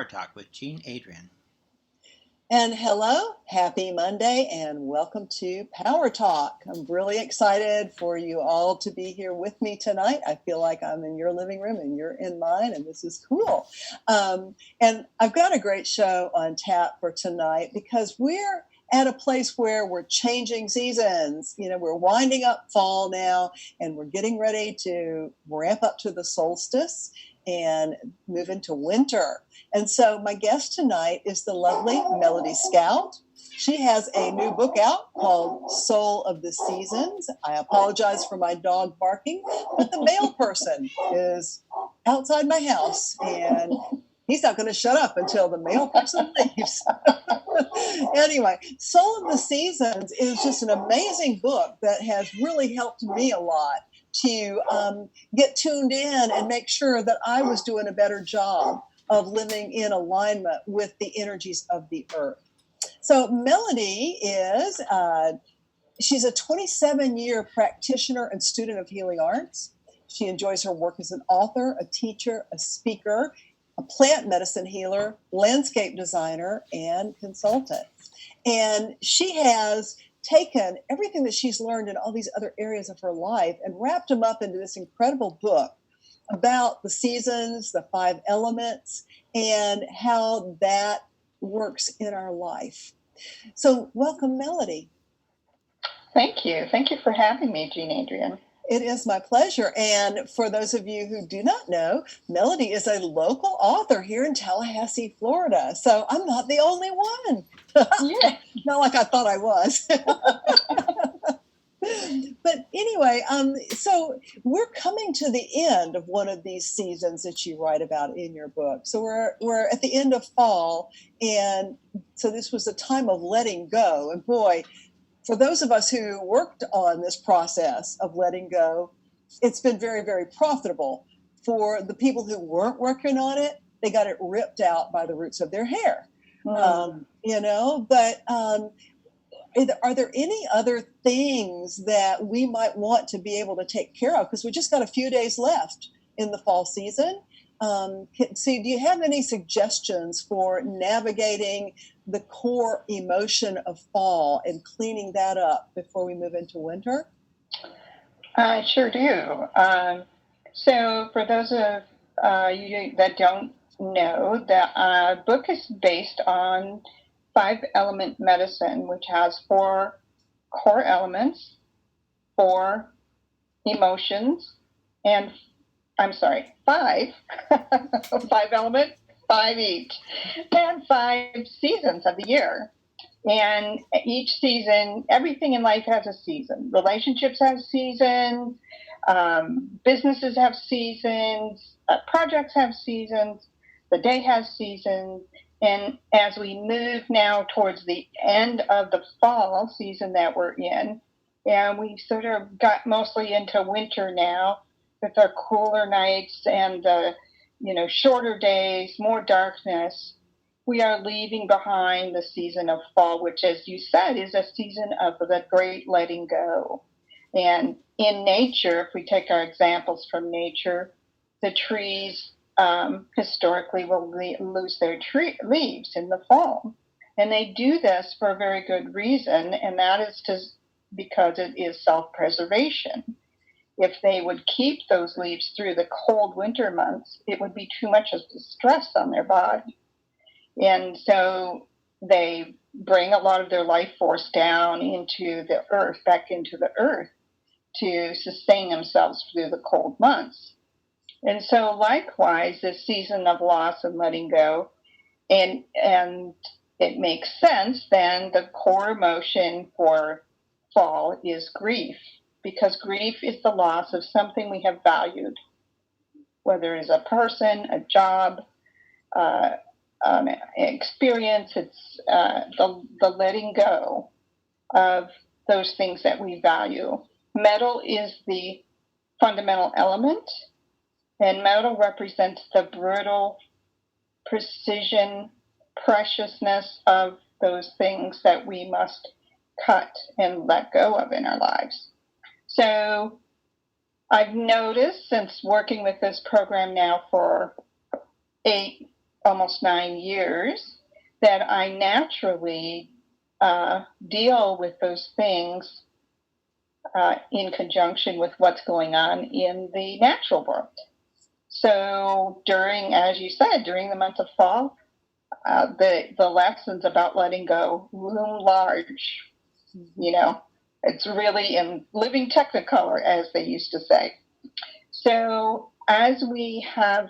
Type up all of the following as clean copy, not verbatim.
Power Talk with Adrienne. And hello, happy Monday, and welcome to Power Talk. I'm really excited for you all to be here with me tonight. I feel like I'm in your living room and you're in mine, and this is cool. And I've got a great show on tap for tonight because we're at a place where we're changing seasons. You know, we're winding up fall now, and we're getting ready to ramp up to the solstice and move into winter. And so my guest tonight is the lovely Melody Scout. She has a new book out called Soul of the Seasons. I apologize for my dog barking, but the mail person is outside my house and he's not going to shut up until the mail person leaves. Anyway, Soul of the Seasons is just an amazing book that has really helped me a lot to get tuned in and make sure that I was doing a better job of living in alignment with the energies of the earth. So Melody is, she's a 27-year practitioner and student of healing arts. She enjoys her work as an author, a teacher, a speaker, a plant medicine healer, landscape designer, and consultant. And she has taken everything that she's learned in all these other areas of her life and wrapped them up into this incredible book about the seasons, the 5 elements, and how that works in our life. So welcome, Melody. Thank you. Thank you for having me, Adrienne. It is my pleasure. And for those of you who do not know, Melody is a local author here in Tallahassee, Florida. So I'm not the only one. Yeah. Not like I thought I was. But anyway, so we're coming to the end of one of these seasons that you write about in your book. So we're at the end of fall. And so this was a time of letting go. And boy, for those of us who worked on this process of letting go, it's been very, very profitable. For the people who weren't working on it, they got it ripped out by the roots of their hair. But are there any other things that we might want to be able to take care of? Because we just got a few days left in the fall season. So do you have any suggestions for navigating the core emotion of fall and cleaning that up before we move into winter? I sure do. So for those of you that don't know, the book is based on 5-element medicine, which has 4 core elements, 4 emotions, and 5 elements, 5 each, and 5 seasons of the year. And each season, everything in life has a season. Relationships have seasons, businesses have seasons, projects have seasons, the day has seasons. And as we move now towards the end of the fall season that we're in, and we sort of got mostly into winter now with our cooler nights and shorter days, more darkness, we are leaving behind the season of fall, which, as you said, is a season of the great letting go. And in nature, if we take our examples from nature, the trees historically will lose their leaves in the fall. And they do this for a very good reason, and that is because it is self-preservation. If they would keep those leaves through the cold winter months, it would be too much of the stress on their body. And so they bring a lot of their life force down into the earth, back into the earth, to sustain themselves through the cold months. And so likewise, this season of loss and letting go, and it makes sense then the core emotion for fall is grief, because grief is the loss of something we have valued, whether it's a person, a job, experience. It's the letting go of those things that we value. Metal is the fundamental element, and metal represents the brutal precision, preciousness of those things that we must cut and let go of in our lives. So I've noticed, since working with this program now for almost 9 years, that I naturally deal with those things in conjunction with what's going on in the natural world. So as you said, during the month of fall, the lessons about letting go loom large. It's really in living technicolor, as they used to say. So as we have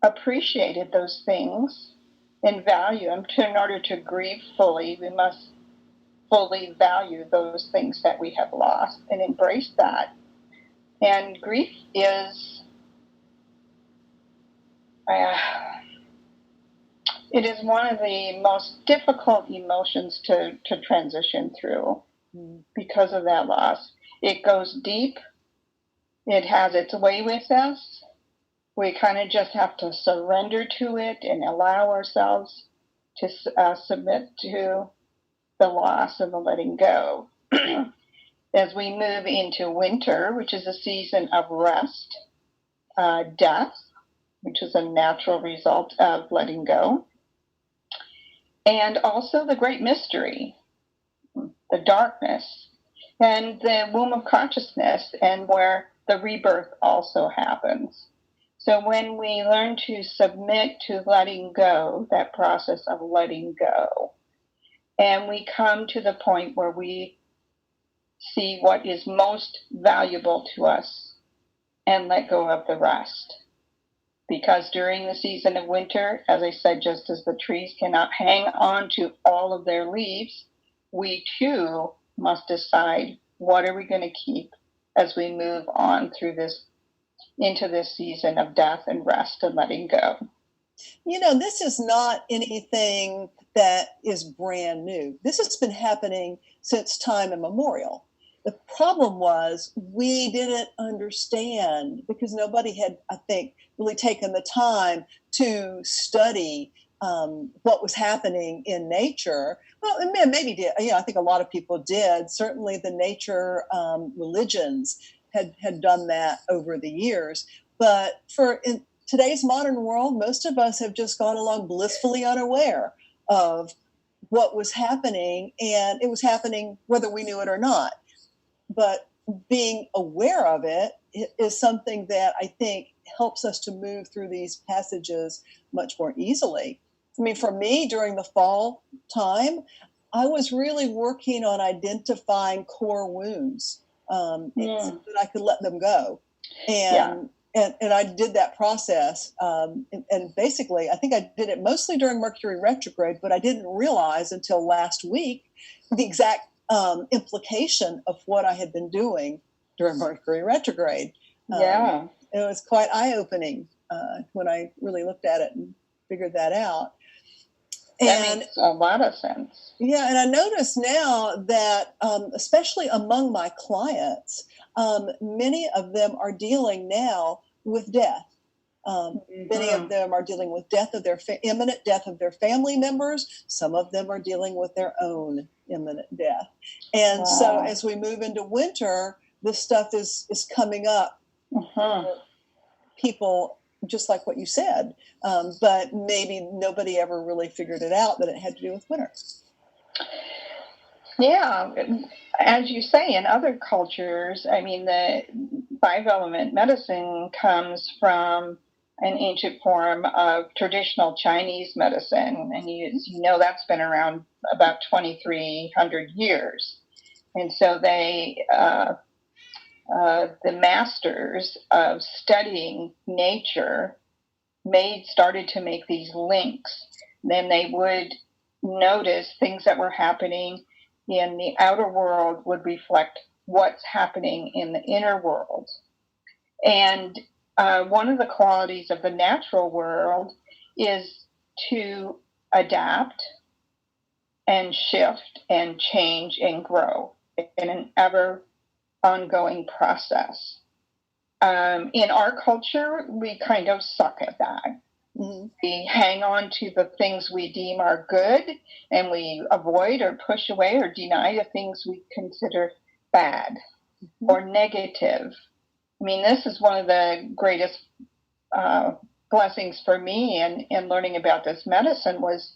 appreciated those things and value them, in order to grieve fully, we must fully value those things that we have lost and embrace that. And grief is, it is one of the most difficult emotions to transition through because of that loss. It goes deep. It has its way with us. We kind of just have to surrender to it and allow ourselves to submit to the loss and the letting go. As we move into winter, which is a season of rest, death, which is a natural result of letting go, and also the great mystery, the darkness, and the womb of consciousness, and where the rebirth also happens. So when we learn to submit to letting go, that process of letting go, and we come to the point where we see what is most valuable to us and let go of the rest. Because during the season of winter, as I said, just as the trees cannot hang on to all of their leaves, we too must decide what are we going to keep as we move on through into this season of death and rest and letting go. This is not anything that is brand new. This has been happening since time immemorial. The problem was we didn't understand because nobody had, I think, really taken the time to study what was happening in nature. Well, and maybe did. I think a lot of people did. Certainly the nature religions had done that over the years. But in today's modern world, most of us have just gone along blissfully unaware of what was happening, and it was happening whether we knew it or not. But being aware of it is something that I think helps us to move through these passages much more easily. I mean, for me, during the fall time, I was really working on identifying core wounds so that I could let them go. And I did that process. And basically, I think I did it mostly during Mercury retrograde, but I didn't realize until last week the exact implication of what I had been doing during Mercury retrograde. It was quite eye-opening when I really looked at it and figured that out. That makes a lot of sense. Yeah, and I notice now that, especially among my clients, many of them are dealing now with death. Many of them are dealing with death of their imminent death of their family members. Some of them are dealing with their own imminent death. And so as we move into winter, this stuff is coming up. People, just like what you said, but maybe nobody ever really figured it out that it had to do with winter. Yeah, as you say, in other cultures, I mean, the 5-element medicine comes from an ancient form of traditional Chinese medicine. And you know that's been around about 2,300 years. And so the masters of studying nature started to make these links. Then they would notice things that were happening in the outer world would reflect what's happening in the inner world. And one of the qualities of the natural world is to adapt and shift and change and grow in an ever ongoing process. In our culture, we kind of suck at that. We hang on to the things we deem are good, and we avoid or push away or deny the things we consider bad or negative. I mean, this is one of the greatest blessings for me in learning about this medicine was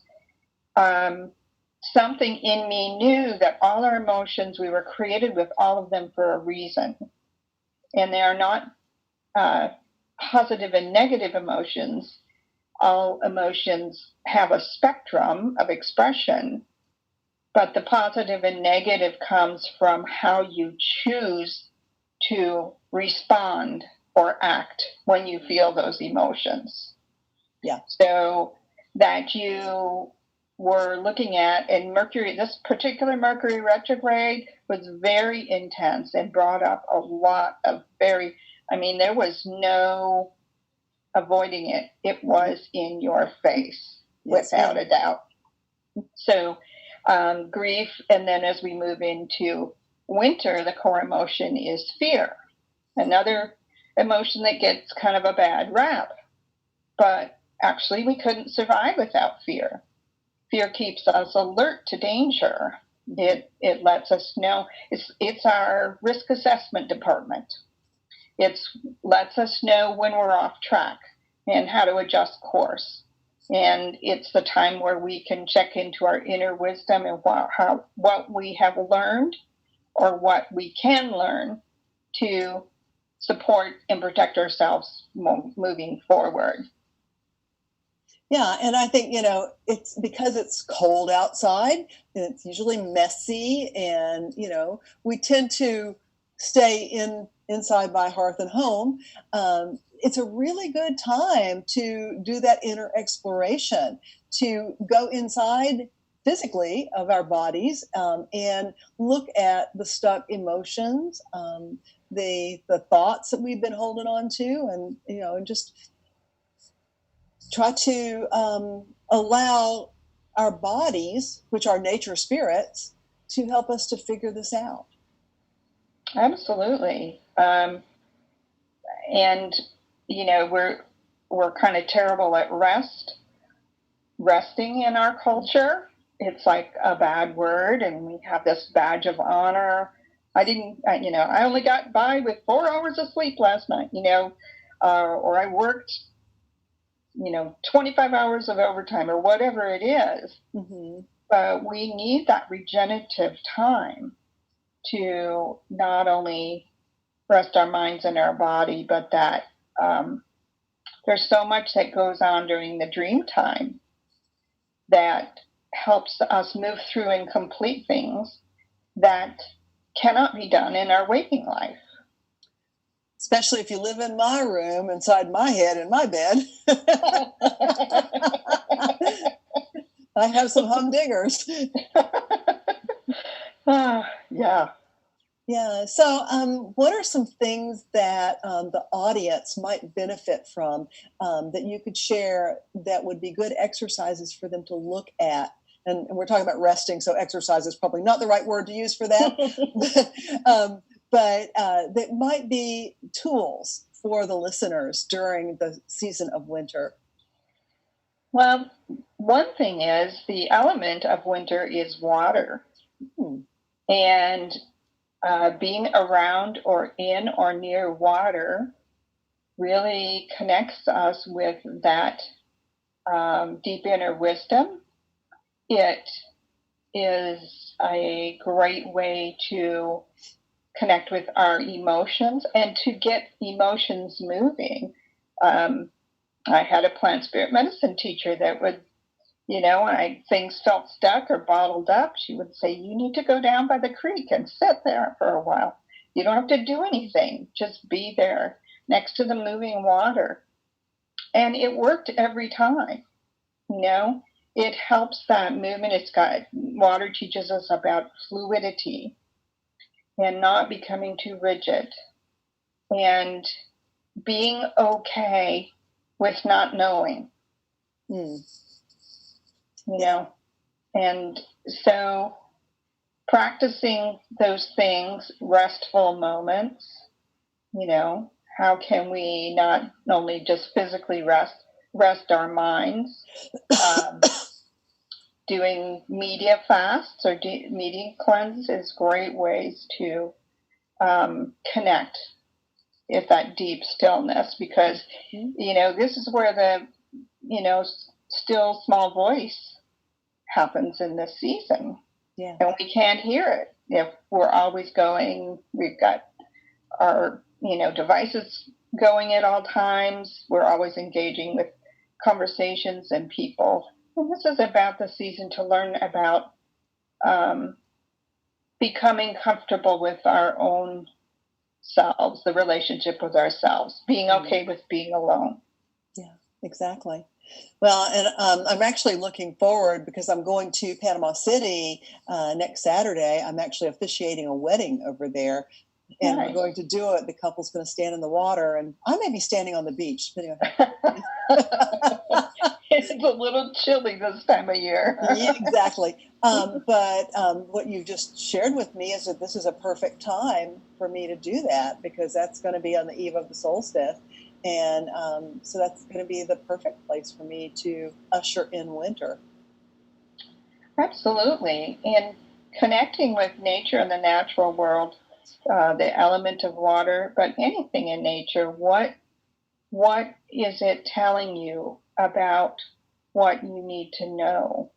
something in me knew that all our emotions, we were created with all of them for a reason. And they are not positive and negative emotions. All emotions have a spectrum of expression, but the positive and negative comes from how you choose to respond or act when you feel those emotions. Yeah. So that you were looking at, and Mercury, this particular Mercury retrograde was very intense and brought up a lot of there was no avoiding it. It was in your face, yes, without a doubt. So grief, and then as we move into winter, the core emotion is fear. Another emotion that gets kind of a bad rap. But actually, we couldn't survive without fear. Fear keeps us alert to danger. It lets us know. It's our risk assessment department. It lets us know when we're off track and how to adjust course. And it's the time where we can check into our inner wisdom and what we have learned or what we can learn to support and protect ourselves moving forward. Yeah, and I think, it's because it's cold outside and it's usually messy, and, we tend to stay inside by hearth and home. It's a really good time to do that inner exploration, to go inside physically of our bodies, and look at the stuck emotions, the thoughts that we've been holding on to, and just try to allow our bodies, which are nature spirits, to help us to figure this out. Absolutely. And we're kind of terrible at resting in our culture. It's like a bad word, and we have this badge of honor. I only got by with 4 hours of sleep last night, or I worked 25 hours of overtime or whatever it is. Mm-hmm. But we need that regenerative time to not only rest our minds and our body, but that there's so much that goes on during the dream time that helps us move through and complete things that cannot be done in our waking life. Especially if you live in my room, inside my head, in my bed. I have some humdingers. Yeah. Yeah. So what are some things that the audience might benefit from, that you could share that would be good exercises for them to look at? And we're talking about resting, so exercise is probably not the right word to use for that. But that might be tools for the listeners during the season of winter. Well, one thing is the element of winter is water. And being around or in or near water really connects us with that deep inner wisdom. It is a great way to connect with our emotions and to get emotions moving. I had a plant spirit medicine teacher that would, when things felt stuck or bottled up, she would say, you need to go down by the creek and sit there for a while. You don't have to do anything. Just be there next to the moving water. And it worked every time. It helps that movement. Water teaches us about fluidity and not becoming too rigid and being okay with not knowing. And so practicing those things, restful moments, how can we not only just physically rest our minds, doing media fasts or media cleanse is great ways to connect is that deep stillness, because, this is where the, still small voice happens in this season. Yeah. And we can't hear it if we're always going. We've got our, devices going at all times. We're always engaging with conversations and people. And this is about the season to learn about becoming comfortable with our own selves, the relationship with ourselves, being okay with being alone. Yeah, exactly. Well, and I'm actually looking forward because I'm going to Panama City next Saturday. I'm actually officiating a wedding over there. And Nice. we're going to do it. The couple's going to stand in the water, and I may be standing on the beach, depending on how. It's a little chilly this time of year. Yeah, exactly. But what you just shared with me is that this is a perfect time for me to do that, because that's going to be on the eve of the solstice. And so that's going to be the perfect place for me to usher in winter. Absolutely. And connecting with nature and the natural world, the element of water, but anything in nature, what is it telling you about what you need to know?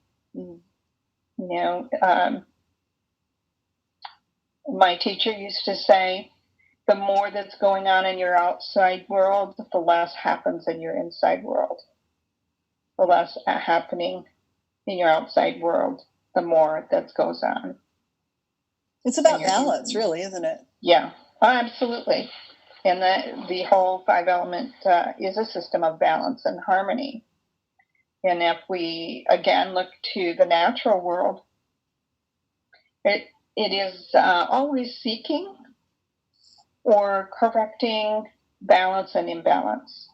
My teacher used to say, the more that's going on in your outside world, the less happens in your inside world. The less happening in your outside world, the more that goes on. It's about balance, really, isn't it? Yeah, absolutely. And the whole 5 element is a system of balance and harmony. And if we, again, look to the natural world, it is always seeking or correcting balance and imbalance.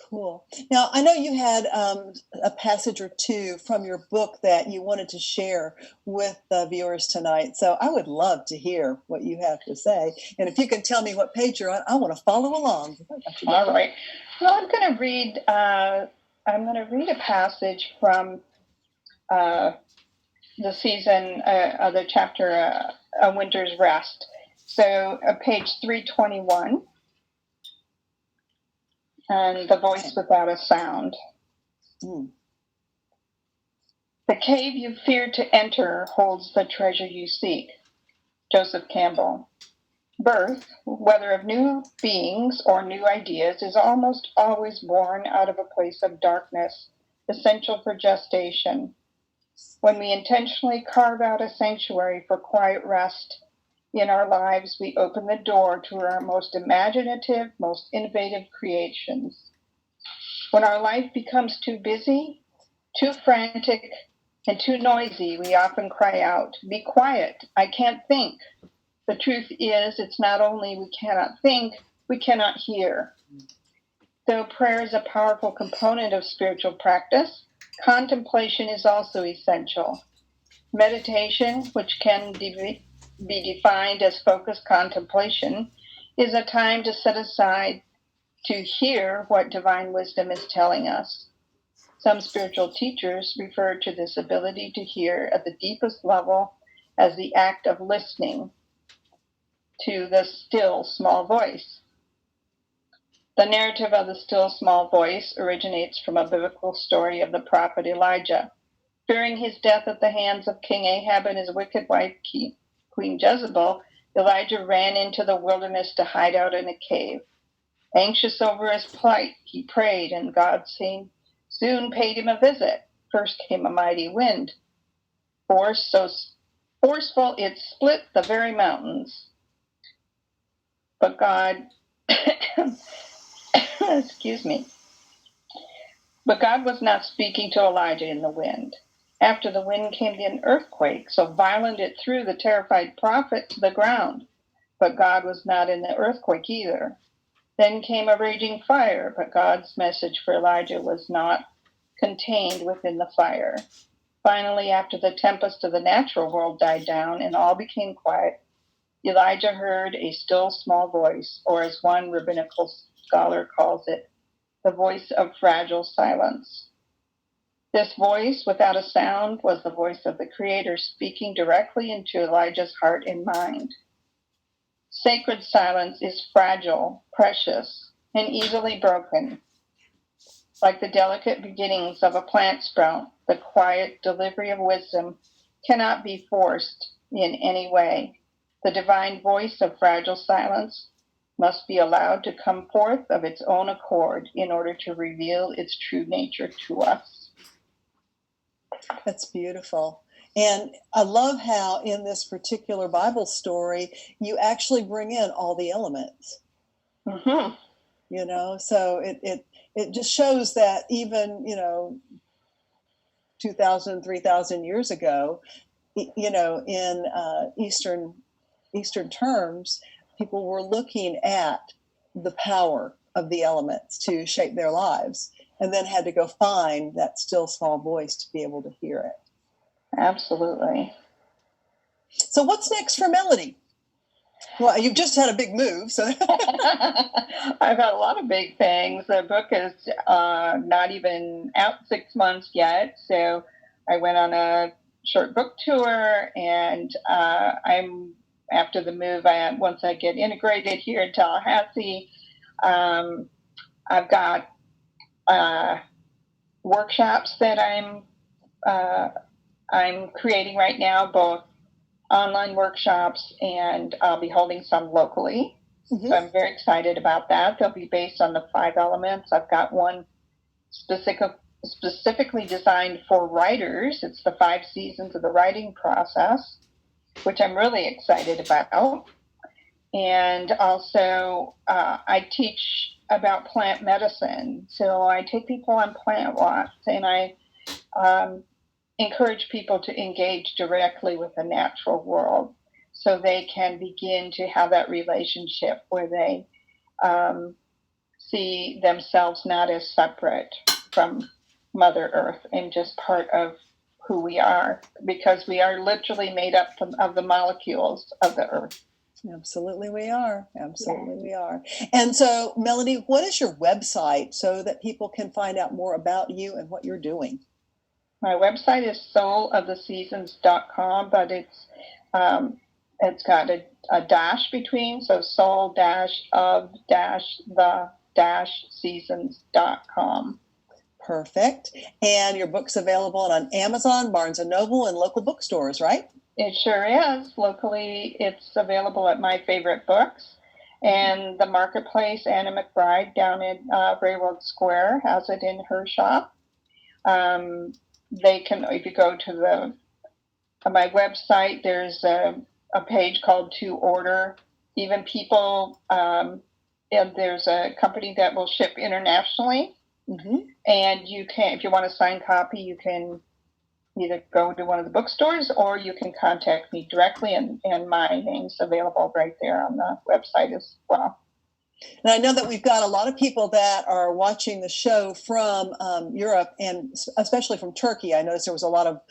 Cool. Now, I know you had a passage or two from your book that you wanted to share with the viewers tonight. So I would love to hear what you have to say. And if you can tell me what page you're on, I want to follow along. All right. Well, I'm going to read a passage from the season, the chapter, A Winter's Rest. So page 321. And the voice without a sound. The cave you fear to enter holds the treasure you seek. Joseph Campbell. Birth, whether of new beings or new ideas, is almost always born out of a place of darkness, essential for gestation. When we intentionally carve out a sanctuary for quiet rest in our lives, we open the door to our most imaginative, most innovative creations. When our life becomes too busy, too frantic, and too noisy, we often cry out, "Be quiet, I can't think." The truth is, it's not only we cannot think, we cannot hear. Though prayer is a powerful component of spiritual practice, contemplation is also essential. Meditation, which can be defined as focused contemplation, is a time to set aside to hear what divine wisdom is telling us. Some spiritual teachers refer to this ability to hear at the deepest level as the act of listening to the still small voice. The narrative of the still small voice originates from a biblical story of the prophet Elijah. Fearing his death at the hands of King Ahab and his wicked wife, Queen Jezebel, Elijah ran into the wilderness to hide out in a cave. Anxious over his plight, he prayed, and God soon paid him a visit. First came a mighty wind, so forceful it split the very mountains. But God, excuse me, but God was not speaking to Elijah in the wind. After the wind came an earthquake, so violent it threw the terrified prophet to the ground. But God was not in the earthquake either. Then came a raging fire, but God's message for Elijah was not contained within the fire. Finally, after the tempest of the natural world died down and all became quiet, Elijah heard a still small voice, or as one rabbinical scholar calls it, the voice of fragile silence. This voice, without a sound, was the voice of the Creator speaking directly into Elijah's heart and mind. Sacred silence is fragile, precious, and easily broken. Like the delicate beginnings of a plant sprout, the quiet delivery of wisdom cannot be forced in any way. The divine voice of fragile silence must be allowed to come forth of its own accord in order to reveal its true nature to us. That's beautiful. And I love how in this particular Bible story, you actually bring in all the elements. Mm-hmm. So it just shows that even, 2,000, 3,000 years ago, in Eastern terms, people were looking at the power of the elements to shape their lives, and then had to go find that still small voice to be able to hear it. Absolutely. So what's next for Melody? Well, you've just had a big move, so I've had a lot of big things. The book is not even out 6 months yet, so I went on a short book tour, and I'm after the move. Once I get integrated here in Tallahassee, I've got workshops that I'm creating right now, both online workshops, and I'll be holding some locally. Mm-hmm. So I'm very excited about that. They'll be based on the 5 elements. I've got one specifically designed for writers. It's the 5 seasons of the writing process, which I'm really excited about. And also, I teach about plant medicine. So I take people on plant walks, and I encourage people to engage directly with the natural world so they can begin to have that relationship where they see themselves not as separate from Mother Earth and just part of who we are, because we are literally made up of the molecules of the earth. Absolutely we are. We are. And so, Melody, what is your website so that people can find out more about you and what you're doing? My website is souloftheseasons.com, but it's got a dash between, so soul-of-the-seasons.com. Perfect. And your book's available on Amazon, Barnes & Noble, and local bookstores, right? It sure is. Locally, it's available at My Favorite Books. And the Marketplace, Anna McBride, down in Railroad Square, has it in her shop. They can, if you go to my website, there's a page called To Order. Even people, and there's a company that will ship internationally. Mm-hmm. And you can, if you want a signed copy, you can either go to one of the bookstores or you can contact me directly, and my name's available right there on the website as well. And I know that we've got a lot of people that are watching the show from Europe, and especially from Turkey. I noticed there was a lot of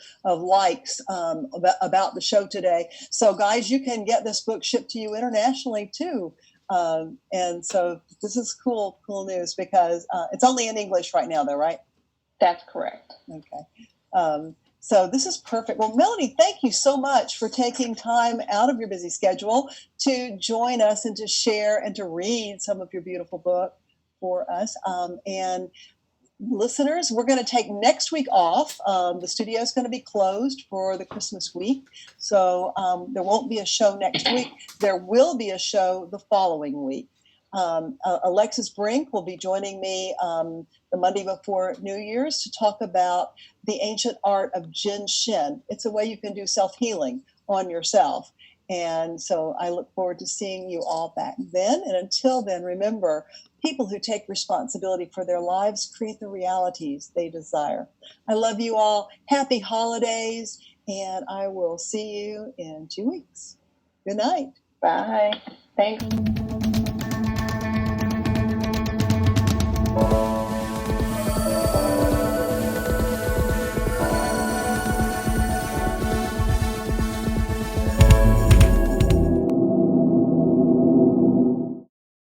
likes about the show today. So, guys, you can get this book shipped to you internationally, too. And so this is cool news, because it's only in English right now, though, right? That's correct. Okay. So this is perfect. Well, Melody, thank you so much for taking time out of your busy schedule to join us and to share and to read some of your beautiful book for us. And listeners, we're going to take next week off. The studio is going to be closed for the Christmas week. So there won't be a show next week. There will be a show the following week. Alexis Brink will be joining me the Monday before New Year's to talk about the ancient art of Jin Shin. It's a way you can do self-healing on yourself. And so I look forward to seeing you all back then. And until then, remember, people who take responsibility for their lives create the realities they desire. I love you all. Happy holidays. And I will see you in 2 weeks. Good night. Bye. Thanks.